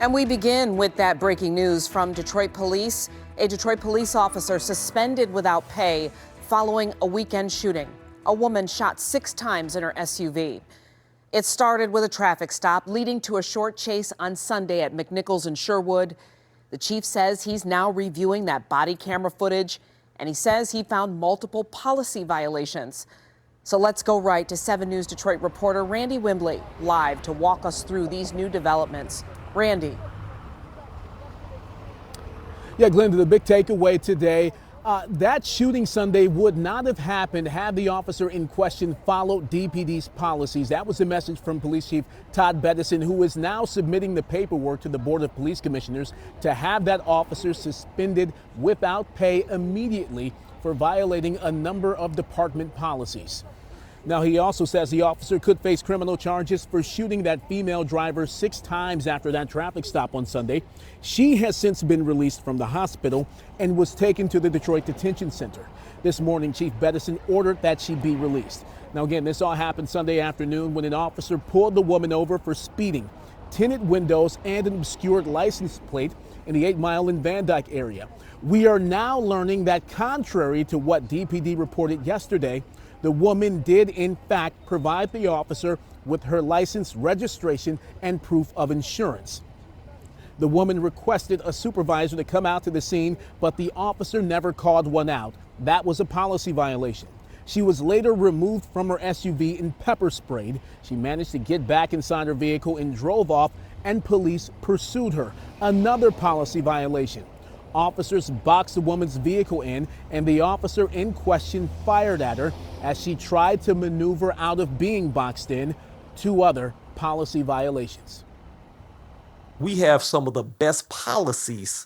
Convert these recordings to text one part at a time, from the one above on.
And we begin with that breaking news from Detroit police. A Detroit police officer suspended without pay following a weekend shooting. A woman shot 6 times in her SUV. It started with a traffic stop leading to a short chase on Sunday at McNichols and Sherwood. The chief says he's now reviewing that body camera footage, and he says he found multiple policy violations. So let's go right to 7 News Detroit reporter Randy Wimbley live to walk us through these new developments. Randy. Yeah, Glenda, the big takeaway today, that shooting Sunday would not have happened had the officer in question followed DPD's policies. That was the message from Police Chief Todd Bettison, who is now submitting the paperwork to the Board of Police Commissioners to have that officer suspended without pay immediately for violating a number of department policies. Now, he also says the officer could face criminal charges for shooting that female driver 6 times after that traffic stop on Sunday. She has since been released from the hospital and was taken to the Detroit Detention Center. This morning, Chief Bettison ordered that she be released. Now, again, this all happened Sunday afternoon when an officer pulled the woman over for speeding, tinted windows, and an obscured license plate in the 8 Mile and Van Dyke area. We are now learning that contrary to what DPD reported yesterday, the woman did in fact provide the officer with her license, registration, and proof of insurance. The woman requested a supervisor to come out to the scene, but the officer never called one out. That was a policy violation. She was later removed from her SUV and pepper sprayed. She managed to get back inside her vehicle and drove off, and police pursued her. Another policy violation. Officers boxed the woman's vehicle in, and the officer in question fired at her as she tried to maneuver out of being boxed in. 2 other policy violations. We have some of the best policies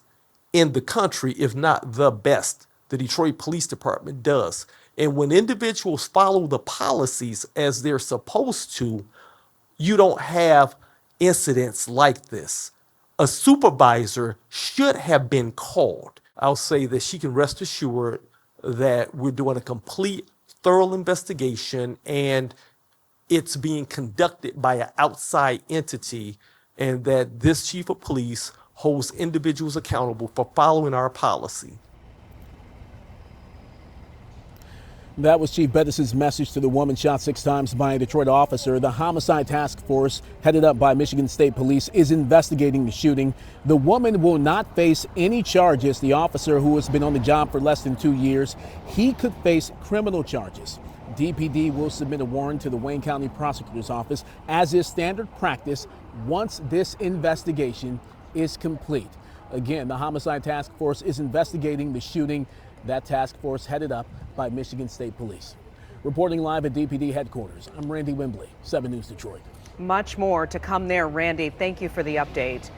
in the country, if not the best. The Detroit Police Department does. And when individuals follow the policies as they're supposed to, you don't have incidents like this. A supervisor should have been called. I'll say that she can rest assured that we're doing a complete, thorough investigation, and it's being conducted by an outside entity, and that this chief of police holds individuals accountable for following our policy. That was Chief Bettison's message to the woman shot 6 times by a Detroit officer. The homicide task force, headed up by Michigan State Police, is investigating the shooting. The woman will not face any charges. The officer, who has been on the job for less than 2 years, he could face criminal charges. DPD will submit a warrant to the Wayne County Prosecutor's Office, as is standard practice, once this investigation is complete. Again, the homicide task force is investigating the shooting. That task force headed up by Michigan State Police. Reporting live at DPD headquarters, I'm Randy Wimbley, 7 News Detroit. Much more to come there, Randy. Thank you for the update.